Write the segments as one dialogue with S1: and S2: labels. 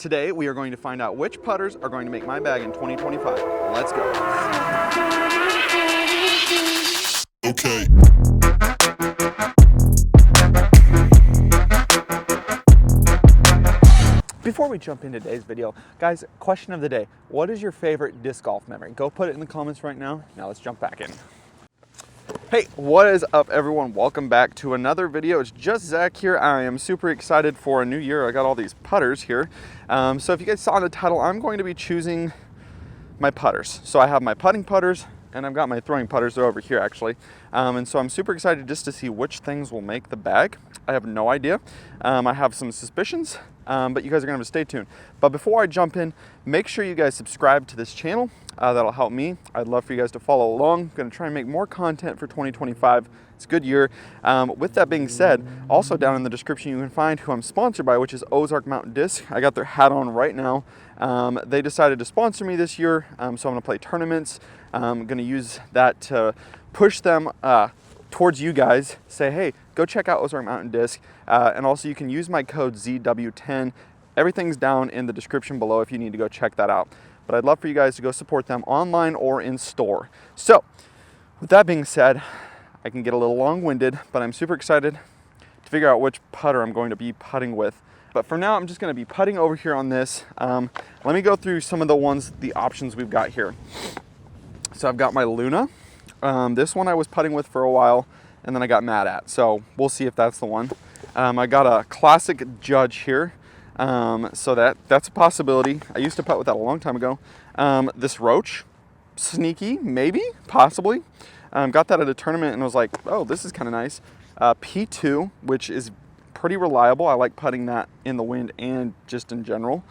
S1: Today we are going to find out which putters are going to make my bag in 2025. Let's go.
S2: Okay.
S1: Before we jump into today's video, guys, question of the day. What is your favorite disc golf memory? Go put it in the comments right now. Now let's jump back in. Hey, what is up everyone? Welcome back to another video. It's just Zach here. I am super excited for a new year. I got all these putters here. So if you guys saw in the title, I'm going to be choosing my putters. So I have my putting putters and I've got my throwing putters. They're over here actually. And so I'm super excited just to see which things will make the bag. I have no idea. I have some suspicions, but you guys are gonna have to stay tuned. But before I jump in, make sure you guys subscribe to this channel. That'll help me. I'd love for you guys to follow along. I'm gonna try and make more content for 2025. It's a good year. With that being said, also down in the description you can find who I'm sponsored by, which is Ozark Mountain Disc. I got their hat on right now. They decided to sponsor me this year, so I'm gonna play tournaments. I'm gonna use that to push them towards you guys. Say, hey, go check out Ozark Mountain Disc. And also you can use my code ZW10. Everything's down in the description below if you need to go check that out. But I'd love for you guys to go support them online or in store. So with that being said, I can get a little long-winded, but I'm super excited to figure out which putter I'm going to be putting with. But for now, I'm just gonna be putting over here on this. Let me go through some of the options we've got here. So I've got my Luna. This one I was putting with for a while and then I got mad at. So we'll see if that's the one. I got a classic Judge here. So that's a possibility. I used to putt with that a long time ago. This Roach, sneaky, maybe, possibly. Got that at a tournament and was like, oh, this is kind of nice. P2, which is pretty reliable. I like putting that in the wind and just in general.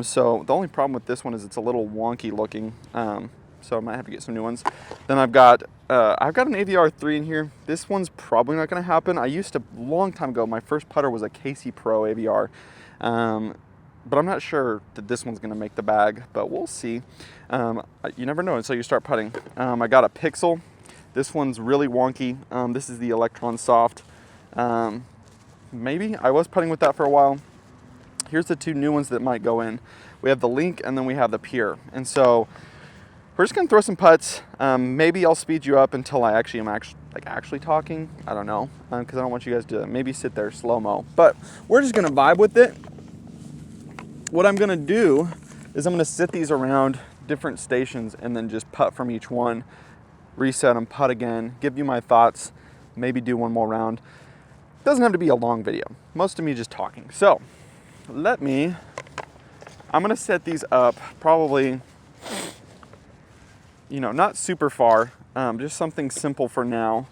S1: So the only problem with this one is it's a little wonky looking. So I might have to get some new ones. Then I've got an AVR 3 in here. This one's probably not going to happen. I used to, a long time ago, my first putter was a Casey Pro AVR. But I'm not sure that this one's going to make the bag, but we'll see. You never know until you start putting. I got a Pixel. This one's really wonky. This is the Electron Soft. Maybe. I was putting with that for a while. Here's the two new ones that might go in. We have the Link and then we have the Pure. And so we're just gonna throw some putts. Maybe I'll speed you up until I actually am actually talking. I don't know, because I don't want you guys to maybe sit there slow-mo. But we're just gonna vibe with it. What I'm gonna do is I'm gonna sit these around different stations and then just putt from each one, reset them, putt again, give you my thoughts, maybe do one more round. Doesn't have to be a long video. Most of me just talking. So I'm gonna set these up probably, you know, not super far, just something simple for now.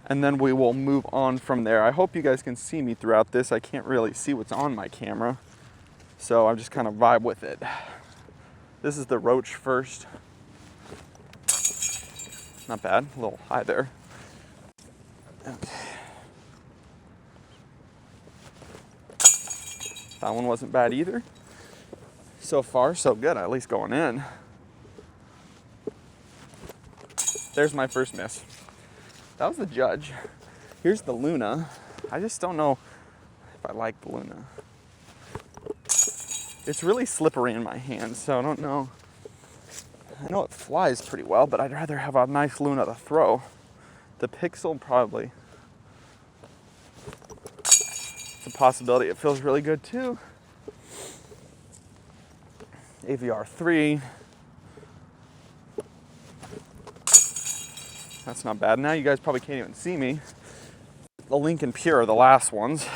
S1: And then we will move on from there. I hope you guys can see me throughout this. I can't really see what's on my camera, so I'm just kind of vibe with it. This is the Roach first. Not bad, a little high there. Okay. That one wasn't bad either. So far, so good, at least going in. There's my first miss. That was the Judge. Here's the Luna. I just don't know if I like the Luna. It's really slippery in my hand, so I don't know. I know it flies pretty well, but I'd rather have a nice Luna to throw. The Pixel probably. It's a possibility. It feels really good too. AVR 3. That's not bad. Now you guys probably can't even see me. The Link and Pure are the last ones.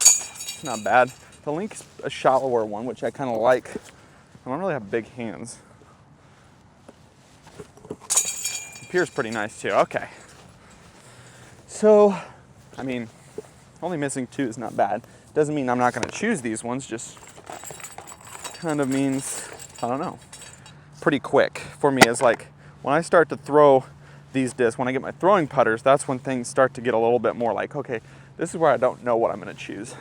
S1: It's not bad. The Link's a shallower one, which I kind of like. I don't really have big hands. The Pure's pretty nice too. Okay. So, I mean, only missing 2 is not bad. Doesn't mean I'm not going to choose these ones, just kind of means, I don't know, pretty quick for me is like when I start to throw these discs, when I get my throwing putters, that's when things start to get a little bit more like, okay, this is where I don't know what I'm going to choose.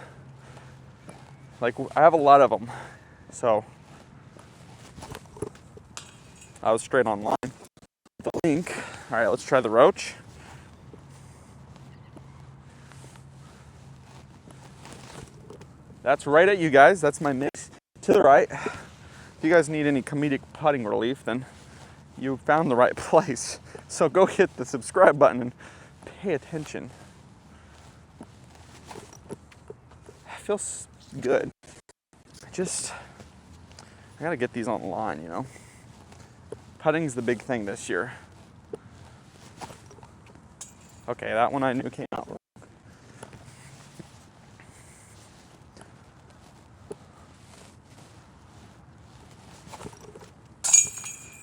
S1: Like, I have a lot of them, so I was straight on line. The Link. All right, let's try the Roach. That's right at you guys. That's my miss to the right. If you guys need any comedic putting relief, then you found the right place. So go hit the subscribe button and pay attention. It feels good. I gotta get these on the line, you know. Putting's the big thing this year. Okay, that one I knew came out wrong.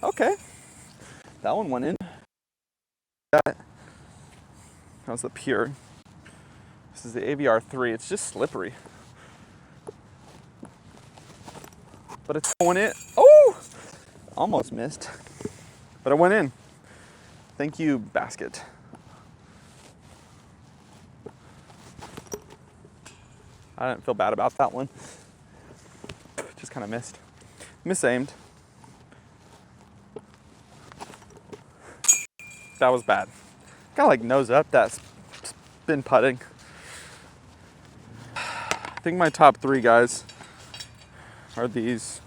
S1: Okay, that one went in. That was the pure. This is the AVR 3. It's just slippery. But it's going in. Oh! Almost missed. But it went in. Thank you, basket. I didn't feel bad about that one. Just kind of missed. Misaimed. That was bad. Kind of like nose up that spin putting. I think my top 3 guys are these.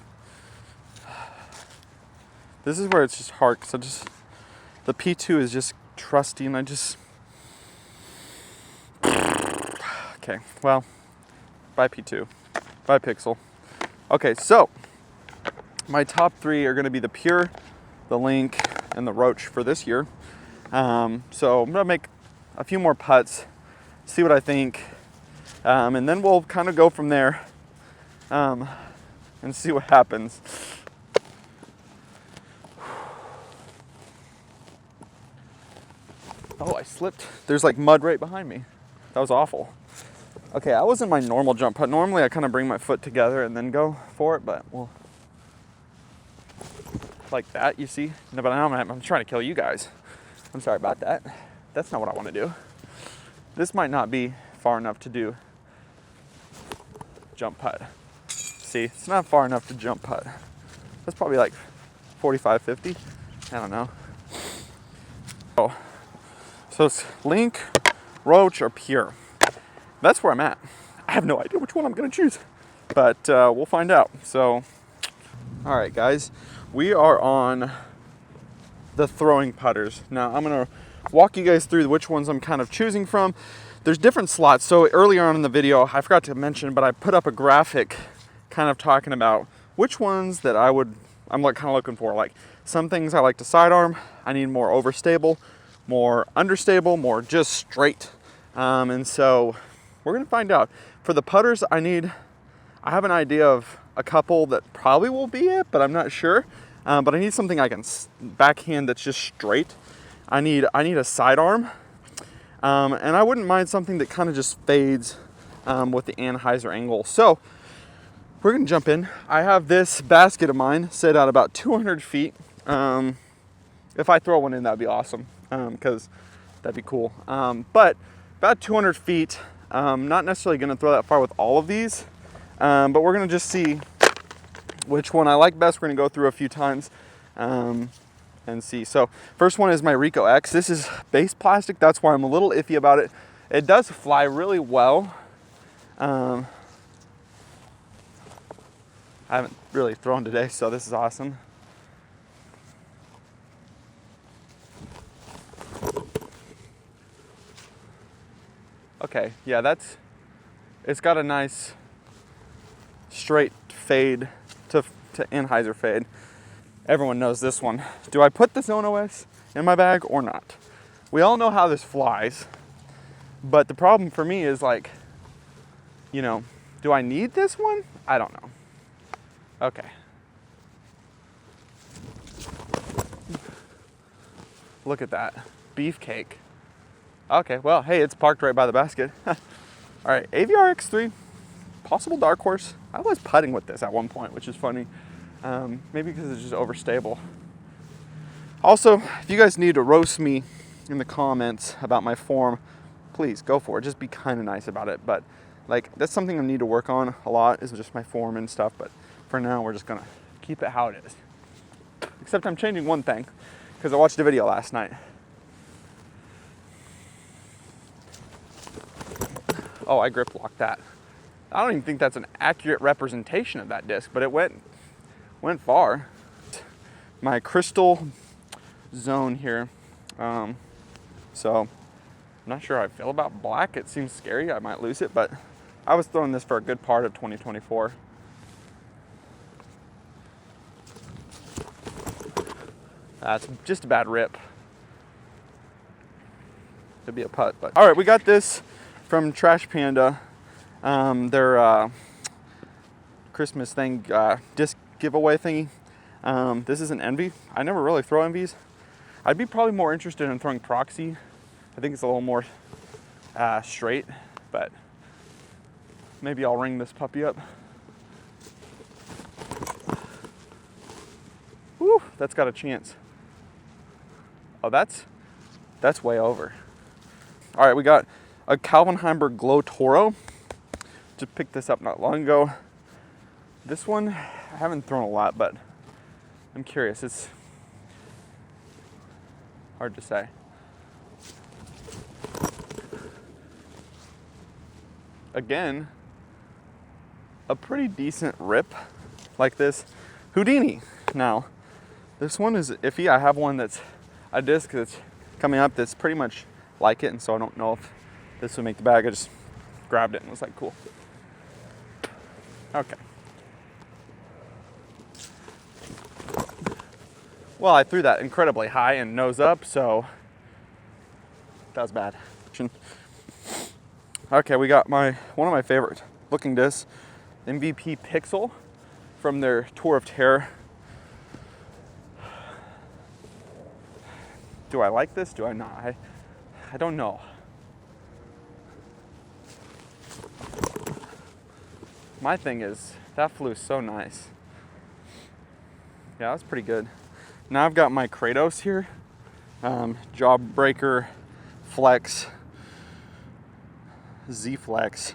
S1: This is where it's just hard because the P2 is just trusty and okay, well, bye P2, bye Pixel. Okay, so my top 3 are gonna be the Pure, the Link, and the Roach for this year. So I'm gonna make a few more putts, see what I think, and then we'll kind of go from there and see what happens. Oh, I slipped. There's like mud right behind me. That was awful. Okay, that wasn't my normal jump putt. Normally I kind of bring my foot together and then go for it, but well, like that, you see? No, but now I'm trying to kill you guys. I'm sorry about that. That's not what I want to do. This might not be far enough to do jump putt. See, it's not far enough to jump putt. That's probably like 45, 50. I don't know. Oh, so it's Link, Roach, or Pure. That's where I'm at. I have no idea which one I'm gonna choose, but we'll find out. So, all right, guys, we are on the throwing putters. Now I'm gonna walk you guys through which ones I'm kind of choosing from. There's different slots. So earlier on in the video, I forgot to mention, but I put up a graphic kind of talking about which ones that I'm like kind of looking for. Like some things I like to sidearm. I need more overstable, more understable, more just straight. And so we're gonna find out. For the putters, I have an idea of a couple that probably will be it, but I'm not sure. But I need something I can backhand that's just straight. I need a sidearm. And I wouldn't mind something that kind of just fades with the Anheuser angle. So we're gonna jump in. I have this basket of mine set out about 200 feet. If I throw one in, that'd be awesome, because that'd be cool. But about 200 feet, not necessarily gonna throw that far with all of these, but we're gonna just see which one I like best. We're gonna go through a few times and see. So first one is my Rico X. This is base plastic. That's why I'm a little iffy about it. It does fly really well. I haven't really thrown today, so this is awesome. Okay, yeah, it's got a nice straight fade to Anheuser fade. Everyone knows this one. Do I put the Zone OS in my bag or not? We all know how this flies, but the problem for me is like, you know, do I need this one? I don't know. Okay. Look at that, beefcake. Okay, well, hey, it's parked right by the basket. All right, AVR X3, possible dark horse. I was putting with this at one point, which is funny. Maybe because it's just overstable. Also, if you guys need to roast me in the comments about my form, please go for it. Just be kind of nice about it. But like, that's something I need to work on a lot, is just my form and stuff. But for now, we're just gonna keep it how it is. Except I'm changing one thing, because I watched a video last night. Oh, I grip locked that. I don't even think that's an accurate representation of that disc, but it went far. My crystal zone here. So I'm not sure how I feel about black. It seems scary. I might lose it, but I was throwing this for a good part of 2024. That's just a bad rip. Could be a putt, but all right, we got this from Trash Panda. Their Christmas thing, disc giveaway thingy. This is an Envy. I never really throw Envies. I'd be probably more interested in throwing Proxy. I think it's a little more straight, but maybe I'll ring this puppy up. Woo, that's got a chance. Oh, that's way over. All right, we got a Calvin Heimberg Glow Toro. Just picked this up not long ago. This one, I haven't thrown a lot, but I'm curious. It's hard to say. Again, a pretty decent rip like this. Houdini. Now, this one is iffy. I have one that's a disc that's coming up that's pretty much like it, and so I don't know if this would make the bag. I just grabbed it and was like, cool. Okay. Well, I threw that incredibly high and nose up, so that was bad. Okay, we got one of my favorite looking discs, MVP Pixel from their Tour of Terror. Do I like this? Do I not? I don't know. My thing is, that flew so nice. Yeah, that's pretty good. Now I've got my Kratos here. Jawbreaker, Flex, Z-Flex,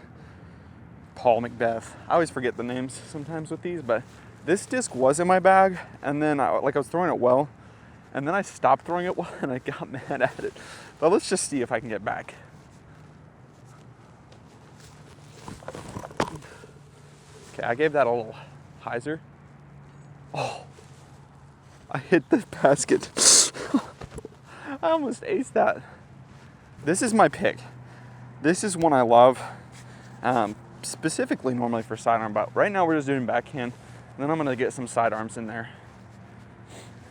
S1: Paul Macbeth. I always forget the names sometimes with these, but this disc was in my bag, and then I was throwing it well, and then I stopped throwing it well, and I got mad at it. But let's just see if I can get back. Okay, I gave that a little hyzer. Oh, I hit the basket. I almost aced that. This is my pick. This is one I love, specifically normally for sidearm, but right now we're just doing backhand, and then I'm gonna get some sidearms in there.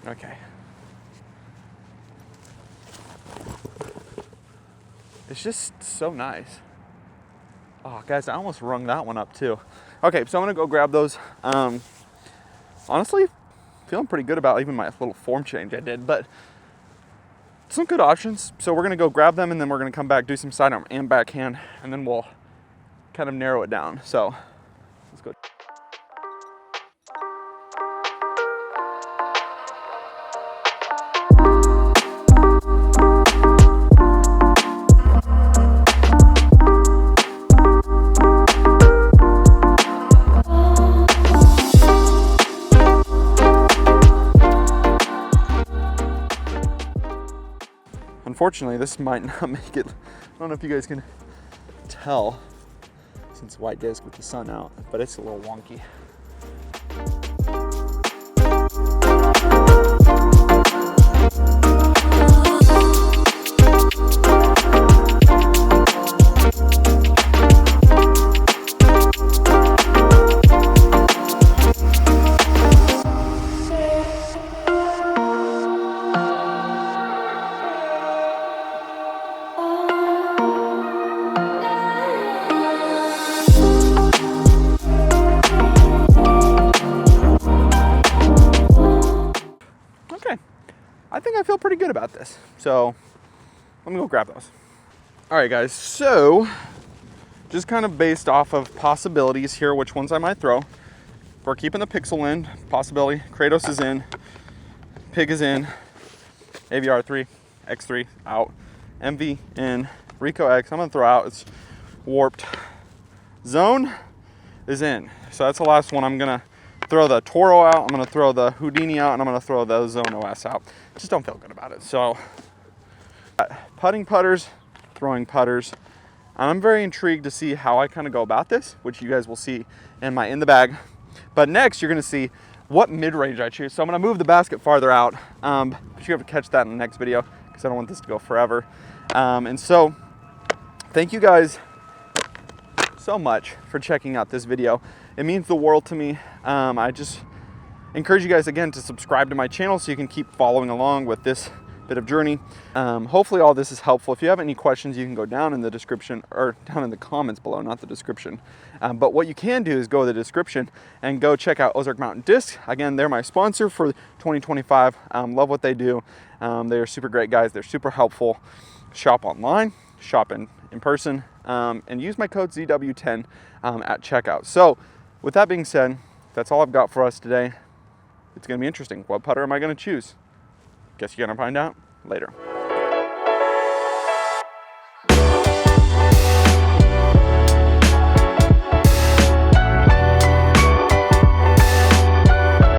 S1: Okay. It's just so nice. Oh, guys, I almost rung that one up too. Okay, so I'm gonna go grab those. Honestly, feeling pretty good about even my little form change I did, but some good options. So we're gonna go grab them, and then we're gonna come back, do some sidearm and backhand, and then we'll kind of narrow it down. So let's go. Unfortunately, this might not make it. I don't know if you guys can tell since white disc with the sun out, but it's a little wonky. I think I feel pretty good about this. So let me go grab those. All right, guys, so just kind of based off of possibilities here, which ones I might throw. We're keeping the Pixel in, possibility. Kratos is in, Pig is in, AVR 3, X3 out, MV in, Rico X I'm gonna throw out, it's warped. Zone is in, so that's the last one. I'm gonna throw the Toro out, I'm gonna throw the Houdini out, and I'm gonna throw the Zone OS out. Just don't feel good about it. So putting putters, throwing putters. I'm very intrigued to see how I kind of go about this, which you guys will see in my in the bag. But next, you're gonna see what mid-range I choose. So I'm gonna move the basket farther out, but you have to catch that in the next video because I don't want this to go forever. And so, thank you guys so much for checking out this video. It means the world to me. I just encourage you guys again to subscribe to my channel so you can keep following along with this bit of journey. Hopefully all this is helpful. If you have any questions, you can go down in the description or down in the comments below, not the description. But what you can do is go to the description and go check out Ozark Mountain Discs. Again, they're my sponsor for 2025. Love what they do. They are super great guys. They're super helpful. Shop online, shop in person, and use my code ZW10 at checkout. So with that being said, that's all I've got for us today. It's going to be interesting. What putter am I going to choose? Guess you're going to find out later.